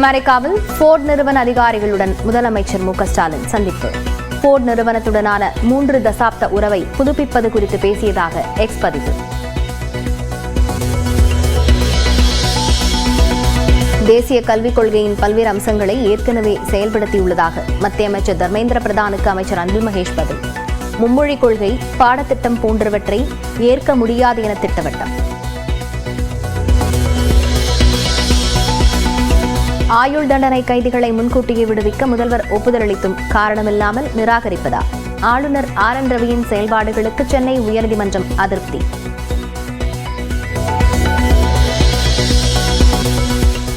அமெரிக்காவில் ஃபோர்ட் நிறுவன அதிகாரிகளுடன் முதலமைச்சர் மு க ஸ்டாலின் சந்திப்பு. ஃபோர்ட் நிறுவனத்துடனான 3 தசாப்த உறவை புதுப்பிப்பது குறித்து பேசியதாக எக்ஸ் பதிவு. தேசிய கல்விக் கொள்கையின் பல்வேறு அம்சங்களை ஏற்கனவே செயல்படுத்தியுள்ளதாக மத்திய அமைச்சர் தர்மேந்திர பிரதானுக்கு அமைச்சர் அன்பில் மகேஷ் பதில். மும்மொழி கொள்கை, பாடத்திட்டம் போன்றவற்றை ஏற்க முடியாது என திட்டவட்டம். ஆயுள் தண்டனை கைதிகளை முன்கூட்டியே விடுவிக்க முதல்வர் ஒப்புதல் அளித்தும் காரணமில்லாமல் நிராகரிப்பதா? ஆளுநர் ஆர் என் ரவியின் செயல்பாடுகளுக்கு சென்னை உயர்நீதிமன்றம் அதிருப்தி.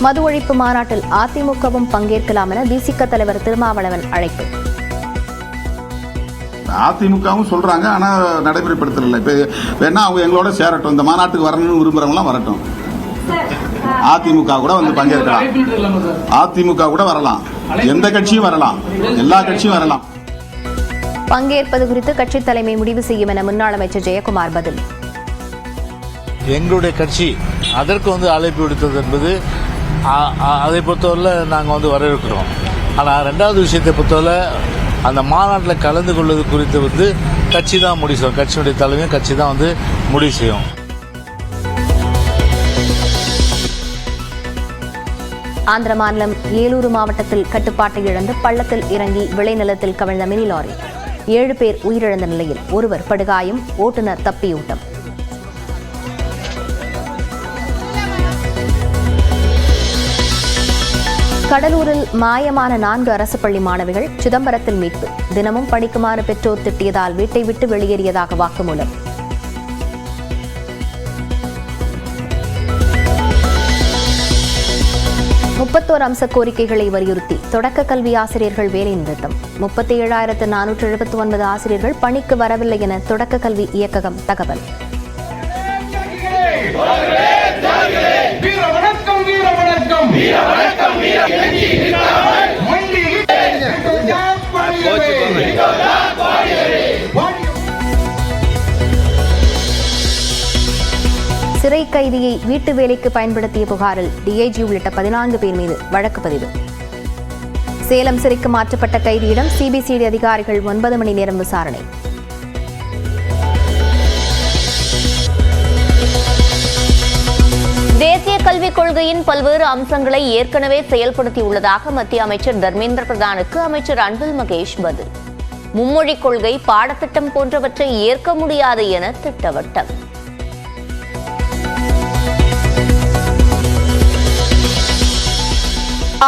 மது ஒழிப்பு மாநாட்டில் அதிமுகவும் பங்கேற்கலாம் என விசிக தலைவர் திருமாவளவன் அழைப்பு. அதிமுகவும் சொல்றாங்க, ஆனா நடைமுறைப்படுத்தல. இப்ப வேணா அவங்க எங்களோட சேரட்டும், இந்த மாநாட்டுக்கு வரணும்னு விரும்புறவங்களாம் வரட்டும். அதிமுக கூட வந்து பங்கேற்கலாம், அதிமுக கூட வரலாம், எந்த கட்சியும் வரலாம், எல்லா கட்சியும் வரலாம். பங்கேற்பது குறித்து கட்சி தலைமை முடிவு செய்யும் என முன்னாள் அமைச்சர் ஜெயக்குமார் பதில். எங்களுடைய கட்சி அதற்கு அழைப்பு விடுத்தது என்பது அதை பொறுத்தவரை நாங்கள் வரவேற்கிறோம். ஆனால் 2வது விஷயத்தை பொறுத்தவரை அந்த மாநாட்டில் கலந்து கொள்வது குறித்து கட்சி தான் முடிவு செய்யும். கட்சியுடைய தலைமையும் கட்சி தான் முடிவு செய்யும். ஆந்திர மாநிலம் ஏலூரு மாவட்டத்தில் கட்டுப்பாட்டை இழந்து பள்ளத்தில் இறங்கி விளைநிலத்தில் கவிழ்ந்த மினி லாரி. 7 பேர் உயிரிழந்த நிலையில் ஒருவர் படுகாயம், ஓட்டுநர் தப்பியோட்டம். கடலூரில் மாயமான 4 அரசு பள்ளி மாணவிகள் சிதம்பரத்தில் மீட்பு. தினமும் படிக்குமாறு பெற்றோர் திட்டியதால் வீட்டை விட்டு வெளியேறியதாக வாக்குமூலம். முப்பத்தோரு அம்ச கோரிக்கைகளை வலியுறுத்தி தொடக்க கல்வி ஆசிரியர்கள் வேலை நிறுத்தம். 37,479 ஆசிரியர்கள் பணிக்கு வரவில்லை என தொடக்க கல்வி இயக்ககம் தகவல். சிறை கைதியை வீட்டு வேலைக்கு பயன்படுத்திய புகாரில் டிஐஜி உள்ளிட்ட 14 பேர் மீது வழக்கு பதிவு. சேலம் சிறைக்கு மாற்றப்பட்ட கைதியிடம் சிபிசிஐடி அதிகாரிகள் 9 மணி நேரம் விசாரணை. தேசிய கல்விக் கொள்கையின் பல்வேறு அம்சங்களை ஏற்கனவே செயல்படுத்தியுள்ளதாக மத்திய அமைச்சர் தர்மேந்திர பிரதானுக்கு அமைச்சர் அன்பில் மகேஷ் பதில். மும்மொழி கொள்கை, பாடத்திட்டம் போன்றவற்றை ஏற்க முடியாது என திட்டவட்டம்.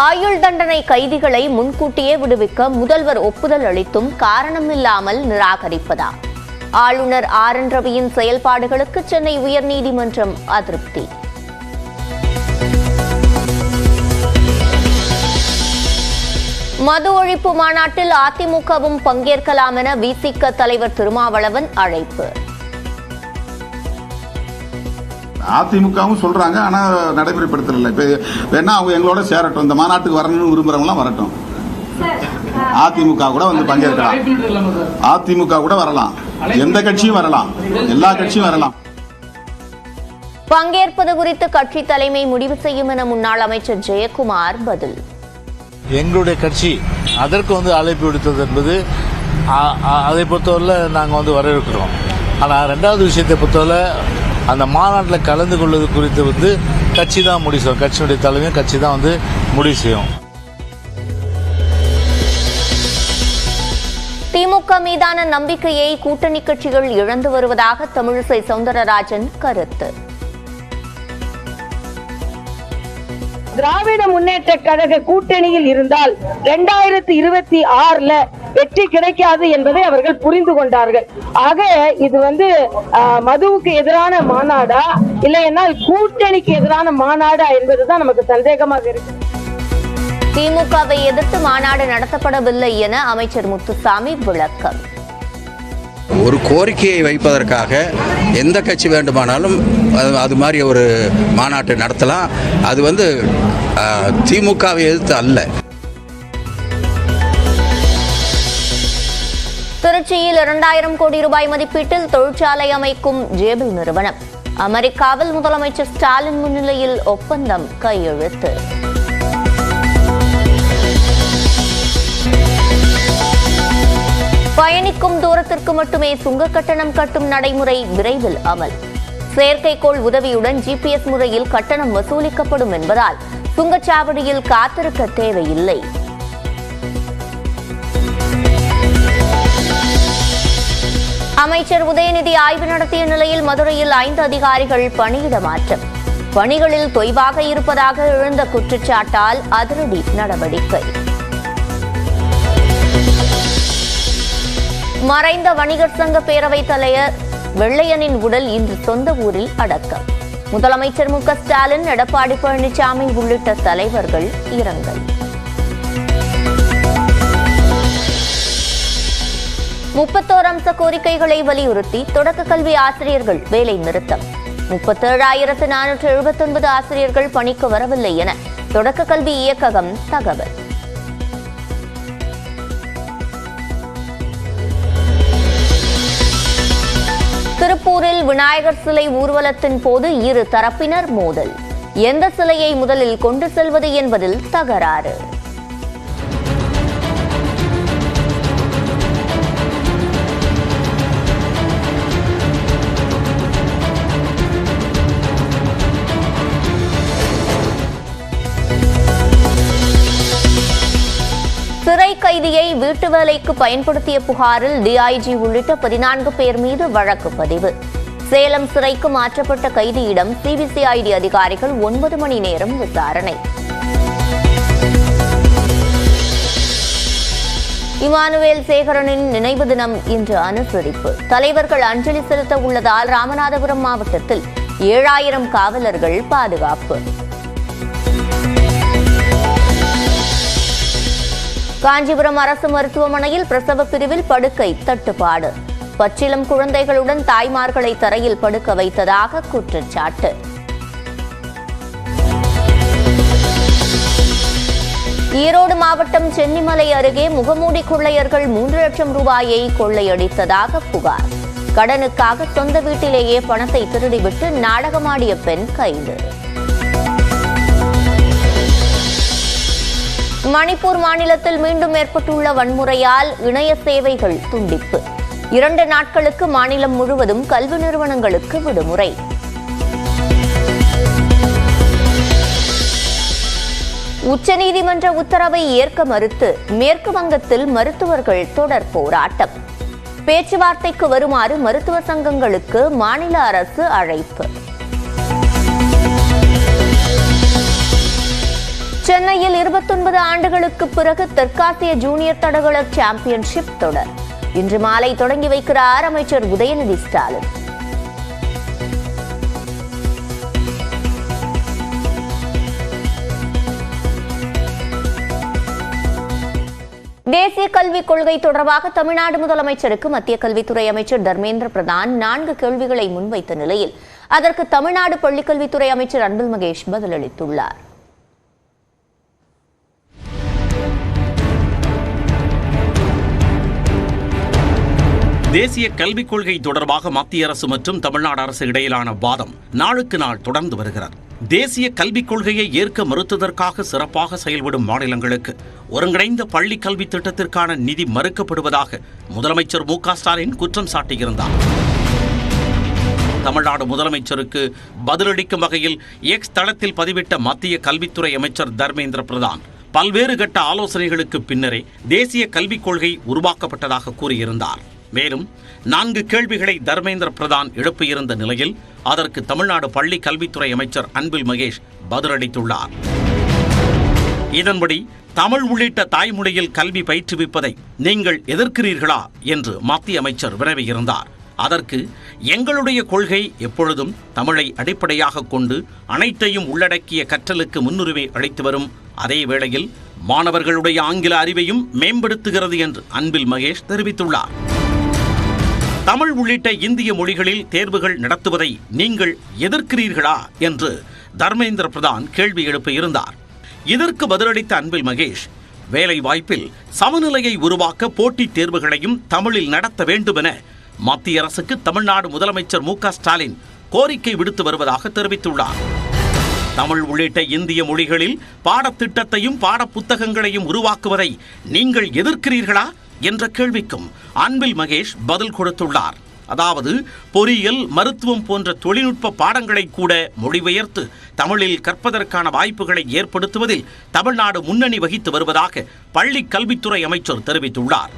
ஆயுள் தண்டனை கைதிகளை முன்கூட்டியே விடுவிக்க முதல்வர் ஒப்புதல் அளித்தும் காரணமில்லாமல் நிராகரிப்பதா? ஆளுநர் ஆர் என் ரவியின் செயல்பாடுகளுக்கு சென்னை உயர்நீதிமன்றம் அதிருப்தி. மது ஒழிப்பு மாநாட்டில் அதிமுகவும் பங்கேற்கலாம் என விசிக தலைவர் திருமாவளவன் அழைப்பு. அதிமுகவும் சொல்றாங்க, ஆனா நடைமுறைப்படுத்தல. இப்ப வேணா அவங்க எங்களோட சேரட்டும், இந்த மாநாட்டுக்கு வரணும்னு விரும்புறவங்களாம் வரட்டும். அதிமுக கூட வந்து பங்கேற்கலாம், அதிமுக கூட வரலாம், எந்த கட்சியும் வரலாம், எல்லா கட்சியும் வரலாம். பங்கேற்பது குறித்து கட்சி தலைமை முடிவு செய்யும் என முன்னாள் அமைச்சர் ஜெயக்குமார் பதில். எங்களுடைய கட்சி அதற்கு அழைப்பு விடுத்தது என்பது அதை பொறுத்தவரை நாங்கள் வரவேற்கிறோம். ஆனால் 2வது விஷயத்தை பொறுத்தவரை அந்த மாநாட்டில் கலந்து கொள்வது குறித்து கட்சி தான் முடிவு செய்யும். கட்சியுடைய தலைமையும் கட்சி தான் முடிவு செய்யும். திமுக மீதான நம்பிக்கையை கூட்டணி கட்சிகள் இழந்து வருவதாக தமிழிசை சவுந்தரராஜன் கருத்து. திராவிட முன்னேற்ற கழக கூட்டணியில் இருந்தால் 2026ல வெற்றி கிடைக்காது என்பதை அவர்கள் புரிந்து கொண்டார்கள். ஆக இது மதுவுக்கு எதிரான மாநாடா இல்லைன்னா கூட்டணிக்கு எதிரான மாநாடா என்பதுதான் நமக்கு சந்தேகமாக இருக்கு. திமுகவை எதிர்த்து மாநாடு நடத்தப்படவில்லை என அமைச்சர் முத்துசாமி விளக்கம். ஒரு கோரிக்கையை வைப்பதற்காக எந்த கட்சி வேண்டுமானாலும் அது மாதிரி ஒரு மாநாட்டை நடத்தலாம். அது திமுகவை எதிர்த்து அல்ல. திருச்சியில் 2000 கோடி ரூபாய் மதிப்பீட்டில் தொழிற்சாலை அமைக்கும் ஜேபிள் நிறுவனம். அமெரிக்காவில் முதலமைச்சர் ஸ்டாலின் முன்னிலையில் ஒப்பந்தம் கையெழுத்து. பயணிக்கும் தூரத்திற்கு மட்டுமே சுங்க கட்டணம் கட்டும் நடைமுறை விரைவில் அமல். செயற்கைக்கோள் உதவியுடன் GPS முறையில் கட்டணம் வசூலிக்கப்படும் என்பதால் சுங்கச்சாவடியில் காத்திருக்க தேவையில்லை. அமைச்சர் உதயநிதி ஆய்வு நடத்திய நிலையில் மதுரையில் 5 அதிகாரிகள் பணியிட மாற்றம். பணிகளில் தொய்வாக இருப்பதாக எழுந்த குற்றச்சாட்டால் அதிரடி நடவடிக்கை. மறைந்த வணிகர் சங்க பேரவைத் தலைவர் வெள்ளையனின் உடல் இன்று சொந்த ஊரில் அடக்கம். முதலமைச்சர் மு க ஸ்டாலின், எடப்பாடி பழனிசாமி உள்ளிட்ட தலைவர்கள் இரங்கல். 31 அம்ச கோரிக்கைகளை வலியுறுத்தி தொடக்க கல்வி ஆசிரியர்கள் வேலை நிறுத்தம். 37,479 ஆசிரியர்கள் பணிக்கு வரவில்லை என தொடக்க கல்வி இயக்ககம் தகவல். திருப்பூரில் விநாயகர் சிலை ஊர்வலத்தின் போது இரு தரப்பினர் மோதல். எந்த சிலையை முதலில் கொண்டு செல்வது என்பதில் தகராறு. சிறை கைதியை வீட்டு வேலைக்கு பயன்படுத்திய புகாரில் டிஐஜி உள்ளிட்ட 14 பேர் மீது வழக்கு பதிவு. சேலம் சிறைக்கு மாற்றப்பட்ட கைதியிடம் சிபிசிஐடி அதிகாரிகள் 9 மணி நேரம் விசாரணை. இமானுவேல் சேகரனின் நினைவு தினம் இன்று அனுசரிப்பு. தலைவர்கள் அஞ்சலி செலுத்த உள்ளதால் ராமநாதபுரம் மாவட்டத்தில் 7000 காவலர்கள் பாதுகாப்பு. காஞ்சிபுரம் அரசு மருத்துவமனையில் பிரசவ பிரிவில் படுக்கை தட்டுப்பாடு. பச்சிளம் குழந்தைகளுடன் தாய்மார்களை தரையில் படுக்க வைத்ததாக குற்றச்சாட்டு. ஈரோடு மாவட்டம் சென்னிமலை அருகே முகமூடி கொள்ளையர்கள் 3 லட்சம் ரூபாயை கொள்ளையடித்ததாக புகார். கடனுக்காக சொந்த வீட்டிலேயே பணத்தை திருடிவிட்டு நாடகமாடிய பெண் கைது. மணிப்பூர் மாநிலத்தில் மீண்டும் ஏற்பட்டுள்ள வன்முறையால் இணைய சேவைகள் துண்டிப்பு. 2 நாட்களுக்கு மாநிலம் முழுவதும் கல்வி நிறுவனங்களுக்கு விடுமுறை. உச்சநீதிமன்ற உத்தரவை ஏற்க மறுத்து மேற்கு வங்கத்தில் மருத்துவர்கள் தொடர் போராட்டம். பேச்சுவார்த்தைக்கு வருமாறு மருத்துவ சங்கங்களுக்கு மாநில அரசு அழைப்பு. சென்னையில் 29 ஆண்டுகளுக்கு பிறகு தெற்காசிய ஜூனியர் தடகள சாம்பியன்ஷிப் தொடர் இன்று மாலை தொடங்கி வைக்கிறார் அமைச்சர் உதயநிதி ஸ்டாலின். தேசிய கல்விக் கொள்கை தொடர்பாக தமிழ்நாடு முதலமைச்சருக்கு மத்திய கல்வித்துறை அமைச்சர் தர்மேந்திர பிரதான் 4 கேள்விகளை முன்வைத்த நிலையில் அதற்கு தமிழ்நாடு பள்ளிக்கல்வித்துறை அமைச்சர் அன்பில் மகேஷ் பதிலளித்துள்ளார். தேசிய கல்விக் கொள்கை தொடர்பாக மத்திய அரசு மற்றும் தமிழ்நாடு அரசு இடையிலான வாதம் நாளுக்கு நாள் தொடர்ந்து வருகிறது. தேசிய கல்விக் கொள்கையை ஏற்க மறுத்ததற்காக சிறப்பாக செயல்படும் மாநிலங்களுக்கு ஒருங்கிணைந்த பள்ளி கல்வி திட்டத்திற்கான நிதி மறுக்கப்படுவதாக முதலமைச்சர் மு க ஸ்டாலின் குற்றம் சாட்டியிருந்தார். தமிழ்நாடு முதலமைச்சருக்கு பதிலளிக்கும் வகையில் எக்ஸ் தளத்தில் பதிவிட்ட மத்திய கல்வித்துறை அமைச்சர் தர்மேந்திர பிரதான் பல்வேறு கட்ட ஆலோசனைகளுக்கு பின்னரே தேசிய கல்விக் கொள்கை உருவாக்கப்பட்டதாக கூறியிருந்தார். மேலும் 4 கேள்விகளை தர்மேந்திர பிரதான் எழுப்பியிருந்த நிலையில் அதற்கு தமிழ்நாடு பள்ளி கல்வித்துறை அமைச்சர் அன்பில் மகேஷ் பதிலளித்துள்ளார். இதன்படி தமிழ் உள்ளிட்ட தாய்மொழியில் கல்வி பயிற்றுவிப்பதை நீங்கள் எதிர்க்கிறீர்களா என்று மத்திய அமைச்சர் வினவியிருந்தார். அதற்கு எங்களுடைய கொள்கை எப்பொழுதும் தமிழை அடிப்படையாக கொண்டு அனைத்தையும் உள்ளடக்கிய கற்றலுக்கு முன்னுரிமை அளித்து வரும் அதே வேளையில் மாணவர்களுடைய ஆங்கில அறிவையும் மேம்படுத்துகிறது என்று அன்பில் மகேஷ் தெரிவித்துள்ளார். தமிழ் உள்ளிட்ட இந்திய மொழிகளில் தேர்வுகள் நடத்துவதை நீங்கள் எதிர்க்கிறீர்களா என்று தர்மேந்திர பிரதான் கேள்வி எழுப்பியிருந்தார். இதற்கு பதிலளித்த அன்பில் மகேஷ், வேலை வாய்ப்பில் சமநிலையை உருவாக்க போட்டித் தேர்வுகளையும் தமிழில் நடத்த வேண்டும் என மத்திய அரசுக்கு தமிழ்நாடு முதலமைச்சர் மு க ஸ்டாலின் கோரிக்கை விடுத்து வருவதாக தெரிவித்துள்ளார். தமிழ் உள்ளிட்ட இந்திய மொழிகளில் பாடத்திட்டத்தையும் பாடப்புத்தகங்களையும் உருவாக்குவதை நீங்கள் எதிர்க்கிறீர்களா என்ற கேள்விக்கும் அன்பில் மகேஷ் பதில் கொடுத்துள்ளார். அதாவது பொறியியல், மருத்துவம் போன்ற தொழில்நுட்ப பாடங்களை கூட மொழிபெயர்த்து தமிழில் கற்பதற்கான வாய்ப்புகளை ஏற்படுத்துவதில் தமிழ்நாடு முன்னணி வகித்து வருவதாக பள்ளி கல்வித்துறை அமைச்சர் தெரிவித்துள்ளார்.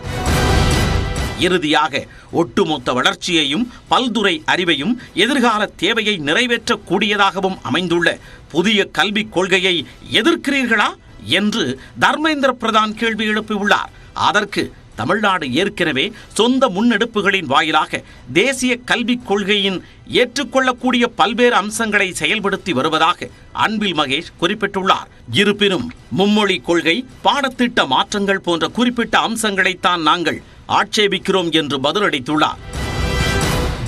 இறுதியாக ஒட்டுமொத்த வளர்ச்சியையும் பல்துறை அறிவையும் எதிர்கால தேவையை நிறைவேற்றக்கூடியதாகவும் அமைந்துள்ள புதிய கல்விக் கொள்கையை எதிர்க்கிறீர்களா என்று தர்மேந்திர பிரதான் கேள்வி எழுப்பியுள்ளார். அதற்கு தமிழ்நாடு ஏற்கனவே சொந்த முன்னெடுப்புகளின் வாயிலாக தேசிய கல்விக் கொள்கையின் ஏற்றுக்கொள்ளக்கூடிய பல்வேறு அம்சங்களை செயல்படுத்தி வருவதாக அன்பில் மகேஷ் குறிப்பிட்டுள்ளார். இருப்பினும் மும்மொழி கொள்கை, பாடத்திட்ட மாற்றங்கள் போன்ற குறிப்பிட்ட அம்சங்களைத்தான் நாங்கள் ஆட்சேபிக்கிறோம் என்று பதிலளித்துள்ளார்.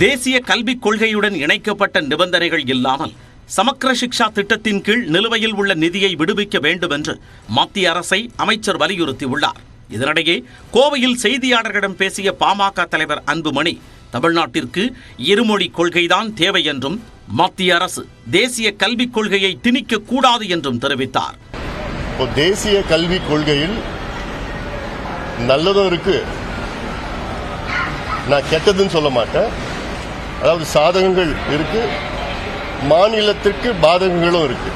தேசிய கல்விக் கொள்கையுடன் இணைக்கப்பட்ட நிபந்தனைகள் இல்லாமல் சமக்ர சிக்ஷா திட்டத்தின் கீழ் நிலுவையில் உள்ள நிதியை விடுவிக்க வேண்டும் என்று மத்திய அரசை அமைச்சர் வலியுறுத்தியுள்ளார். இதனிடையே கோவையில் செய்தியாளர்களிடம் பேசிய பாமக தலைவர் அன்புமணி தமிழ்நாட்டிற்கு இருமொழி கொள்கைதான் தேவை என்றும் மத்திய அரசு தேசிய கல்விக் கொள்கையை திணிக்க கூடாது என்றும் தெரிவித்தார். தேசிய கல்விக் கொள்கையில் நல்லதும் இருக்கு, நான் கெட்டதுன்னு சொல்ல மாட்டேன். அதாவது சாதகங்கள் இருக்கு, மாநிலத்திற்கு பாதகங்களும் இருக்கு.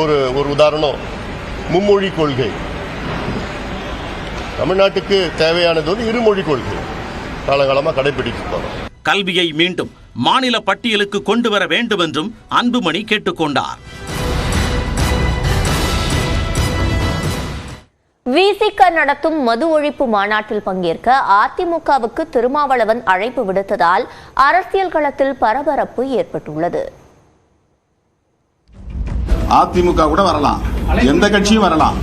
ஒரு உதாரணம், மும்மொழி கொள்கை. தமிழ்நாட்டுக்கு தேவையானது வந்து இருமொழி கொள்கை, காலகாலமாக கடைபிடிக்கப்படும். கல்வியை மீண்டும் மாநில பட்டியலுக்கு கொண்டு வர வேண்டும் என்றும் அன்புமணி கேட்டுக்கொண்டார். விசிக நடத்தும் மது ஒழிப்பு மாநாட்டில் பங்கேற்க அதிமுகவுக்கு திருமாவளவன் அழைப்பு விடுத்ததால் அரசியல் களத்தில் பரபரப்பு ஏற்பட்டுள்ளது. அதிமுக கூட வரலாம், எந்த கட்சியும் வரலாம்.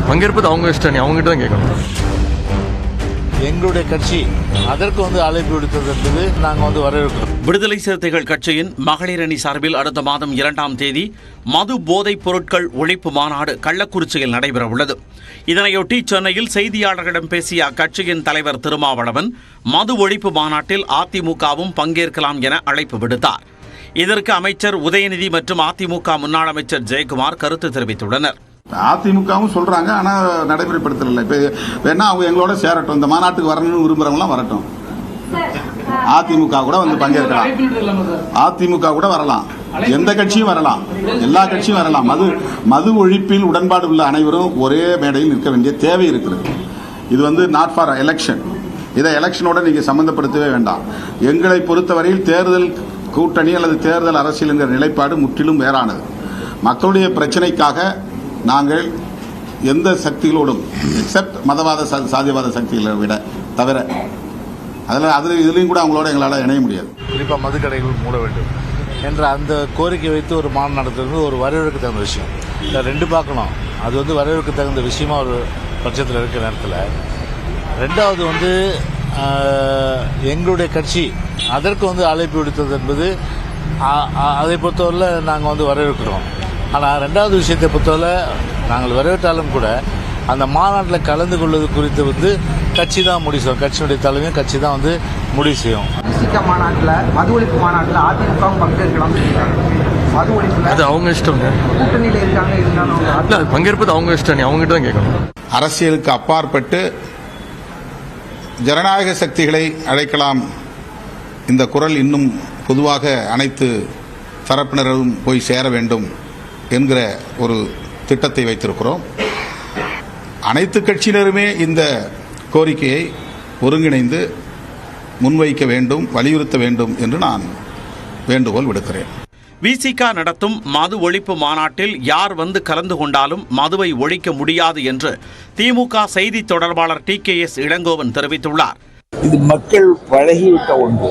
பங்கேற்பது அவங்க இஷ்டம், அவங்ககிட்ட தான் கேட்கணும். எங்களுடைய கட்சி அதற்கு அழைப்பு விடுத்தது என்பது நாங்கள் வரவேற்கிறோம். விடுதலை சிறுத்தைகள் கட்சியின் மகளிர் அணி சார்பில் அடுத்த மாதம் 2ஆம் தேதி மது போதைப் பொருட்கள் ஒழிப்பு மாநாடு கள்ளக்குறிச்சியில் நடைபெற உள்ளது. இதனையொட்டி சென்னையில் செய்தியாளர்களிடம் பேசிய அக்கட்சியின் தலைவர் திருமாவளவன் மது ஒழிப்பு மாநாட்டில் அதிமுகவும் பங்கேற்கலாம் என அழைப்பு விடுத்தார். இதற்கு அமைச்சர் உதயநிதி மற்றும் அதிமுக முன்னாள் அமைச்சர் ஜெயக்குமார் கருத்து தெரிவித்துள்ளனர். அதிமுகவும் சொல்றாங்க, ஆனா நடைமுறைப்படுத்தல. இப்ப வேணா அவங்க எங்களோட சேரட்டும், இந்த மாநாட்டுக்கு வரணும்னு விரும்புறவங்களாம் வரட்டும். அதிமுக கூட வந்து பங்கேற்கலாம், அதிமுக கூட வரலாம், எந்த கட்சியும் வரலாம், எல்லா கட்சியும் வரலாம். மது ஒழிப்பில் உடன்பாடு உள்ள அனைவரும் ஒரே மேடையில் நிற்க வேண்டிய தேவை இருக்கிறது. இது நாட் ஃபார் எலெக்ஷன். இதை எலெக்ஷனோட நீங்க சம்பந்தப்படுத்தவே வேண்டாம். எங்களை பொறுத்தவரையில் தேர்தல் கூட்டணி அல்லது தேர்தல் அரசியல் என்கிற நிலைப்பாடு முற்றிலும் வேறானது. மக்களுடைய பிரச்சனைக்காக நாங்கள் எந்த சக்திகளோடும் எக்ஸப்ட் மதவாத சாதியவாத சக்திகளை விட தவிர இதுலையும் கூட அவங்களோட எங்களால் இணைய முடியாது. குறிப்பாக மதுக்கடைகள் மூட வேண்டும் என்ற அந்த கோரிக்கை வைத்து ஒரு மாநாடு நடத்துறது ஒரு வரவேற்க தகுந்த விஷயம். இதை ரெண்டு பார்க்கணும். அது வரவேற்க தகுந்த விஷயமா ஒரு பட்சத்தில் இருக்கிற நேரத்தில், ரெண்டாவது எங்களுடைய கட்சி அதற்கு அழைப்பு விடுத்தது என்பது அதை பொறுத்தவரையில் நாங்கள் வரவேற்கிறோம். ஆனால் ரெண்டாவது விஷயத்தை பொறுத்தவரை நாங்கள் வரவேற்றாலும் கூட அந்த மாநாட்டில் கலந்து கொள்வது குறித்து கட்சி தான் முடிவு செய்யும். கட்சியினுடைய தலைமையும் கட்சி தான் முடிவு செய்யும். விசிக மாநாட்டில் மது ஒழிப்பு மாநாட்டில் அதிமுகவும் பங்கேற்கலாம். மது ஒழிப்பு அது அவங்க இஷ்டம், கூட்டணியில் இருக்காங்க, இருந்தாலும் பங்கேற்பது அவங்க இஷ்டம், அவங்ககிட்ட தான் கேட்கணும். அரசியலுக்கு அப்பாற்பட்டு ஜனநாயக சக்திகளை அழைக்கலாம். இந்த குரல் இன்னும் பொதுவாக அனைத்து தரப்பினரும் போய் சேர வேண்டும் என்கிற ஒரு திட்டத்தை வைத்திருக்கிறோம். அனைத்து கட்சியினருமே இந்த கோரிக்கையை ஒருங்கிணைந்து முன்வைக்க வேண்டும், வலியுறுத்த வேண்டும் என்று நான் வேண்டுகோள் விடுக்கிறேன். விசிக நடத்தும் மது ஒழிப்பு மாநாட்டில் யார் கலந்து கொண்டாலும் மதுவை ஒழிக்க முடியாது என்று திமுக செய்தி தொடர்பாளர் TKS இளங்கோவன் தெரிவித்துள்ளார். இது மக்கள் பழகிவிட்ட ஒன்று,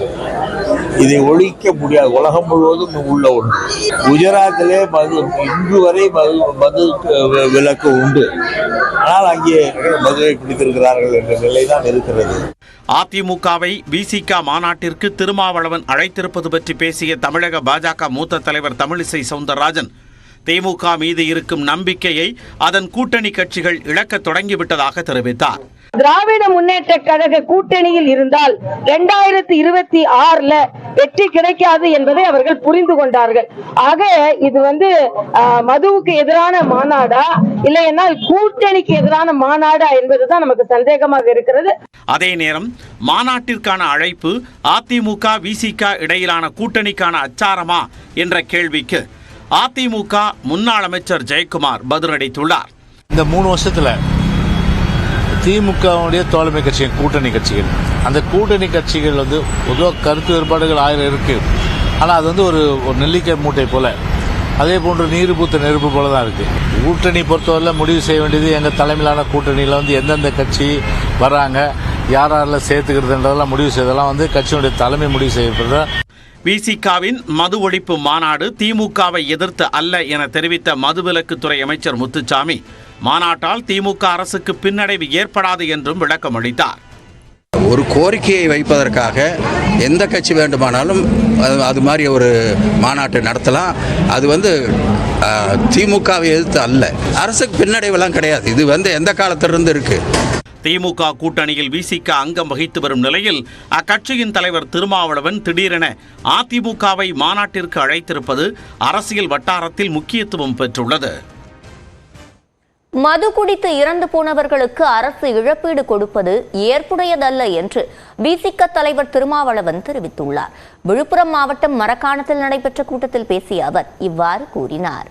இதை ஒழிக்க முடியாது. உலகம் முழுவதும் உள்ள ஒன்று. குஜராத்திலே இன்று வரை மது விலக்கு உண்டு, ஆனால் அங்கே மதுவை பிடித்திருக்கிறார்கள் என்ற நிலைதான் இருக்கிறது. அதிமுகவை விசிக மாநாட்டிற்கு திருமாவளவன் அழைத்திருப்பது பற்றி பேசிய தமிழக பாஜக மூத்த தலைவர் தமிழிசை சவுந்தரராஜன் திமுக மீது இருக்கும் நம்பிக்கையை அதன் கூட்டணி கட்சிகள் இழக்க தொடங்கிவிட்டதாக தெரிவித்தார். திராவிட முன்னேற்ற கழக கூட்டணியில் இருந்தால் 2026ல வெற்றி கிடைக்காது என்பதை அவர்கள் புரிந்து கொண்டார்கள். ஆக இது வந்து மதுவுக்கு எதிரான மாநாடா இல்லை என்றால் கூட்டணிக்கு எதிரான மாநாடா என்பதுதான் நமக்கு சந்தேகமாக இருக்கிறது. அதே நேரம் மாநாட்டிற்கான அழைப்பு அதிமுக விசிக இடையிலான கூட்டணிக்கான அச்சாரமா என்ற கேள்விக்கு அதிமுக முன்னாள் அமைச்சர் ஜெயக்குமார் பதிலளித்துள்ளார். இந்த 3 வருஷத்துல திமுகவுடைய தோழமை கட்சிகள் கூட்டணி கட்சிகள், அந்த கூட்டணி கட்சிகள் வந்து பொதுவாக கருத்து வேறுபாடுகள் 1000 இருக்கு. ஆனால் அது வந்து ஒரு நெல்லிக்காய் மூட்டை போல, அதே போன்று நீர் பூத்த நெருப்பு போல தான் இருக்கு. கூட்டணி பொறுத்தவரை முடிவு செய்ய வேண்டியது எங்கள் தலைமையிலான கூட்டணியில் வந்து எந்தெந்த கட்சி வராங்க, யாரெல்லாம் சேர்த்துக்கிறதுன்றதெல்லாம் முடிவு செய்ததெல்லாம் வந்து கட்சியினுடைய தலைமை முடிவு செய்யப்படுற. விசிகாவின் மது ஒழிப்பு மாநாடு திமுகவை எதிர்த்து அல்ல என தெரிவித்த மதுவிலக்குத்துறை அமைச்சர் முத்துசாமி, மாநாட்டால் திமுக அரசுக்கு பின்னடைவு ஏற்படாது என்றும் விளக்கம் அளித்தார். ஒரு கோரிக்கையை வைப்பதற்காக எந்த கட்சி வேண்டுமானாலும் அது மாதிரி ஒரு மாநாட்டு நடத்தலாம். அது வந்து திமுகவை எதிர்த்து அல்ல, அரசுக்கு பின்னடைவெல்லாம் கிடையாது. இது வந்து எந்த காலத்திலிருந்து இருக்கு. திமுக கூட்டணியில் விசிக அங்கம் வகித்து வரும் நிலையில் அக்கட்சியின் தலைவர் திருமாவளவன் திடீரென அதிமுகவை மாநாட்டிற்கு அழைத்திருப்பது அரசியல் வட்டாரத்தில் முக்கியத்துவம் பெற்றுள்ளது. மது குடித்து இறந்து போனவர்களுக்கு அரசு இழப்பீடு கொடுப்பது ஏற்புடையதல்ல என்று விசிக தலைவர் திருமாவளவன் தெரிவித்துள்ளார். விழுப்புரம் மாவட்டம் மரக்காணத்தில் நடைபெற்ற கூட்டத்தில் பேசிய அவர் இவ்வாறு கூறினார்.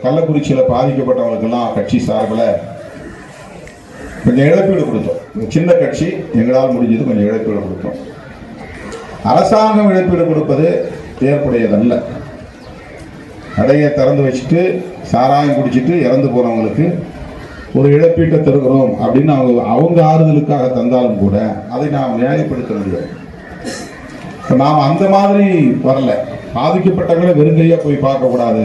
கள்ளக்குறிச்சியில் பாதிக்கப்பட்டவங்களுக்கெல்லாம் கட்சி சார்பில் கொஞ்சம் இழப்பீடு கொடுத்தோம். சின்ன கட்சி, எங்களால் முடிஞ்சது கொஞ்சம் இழப்பீடு கொடுத்தோம். அரசாங்கம் இழப்பீடு கொடுப்பது ஏற்புடையதல்ல. கடையை திறந்து வச்சுட்டு சாராயம் குடிச்சிட்டு இறந்து போனவங்களுக்கு ஒரு இழப்பீட்டை தருகிறோம் அப்படின்னு அவங்க ஆறுதலுக்காக தந்தாலும் கூட அதை நாம் நியாயப்படுத்த முடியாது. நாம் அந்த மாதிரி வரல. பாதிக்கப்பட்டவங்களை வெறுங்கையா போய் பார்க்கக்கூடாது.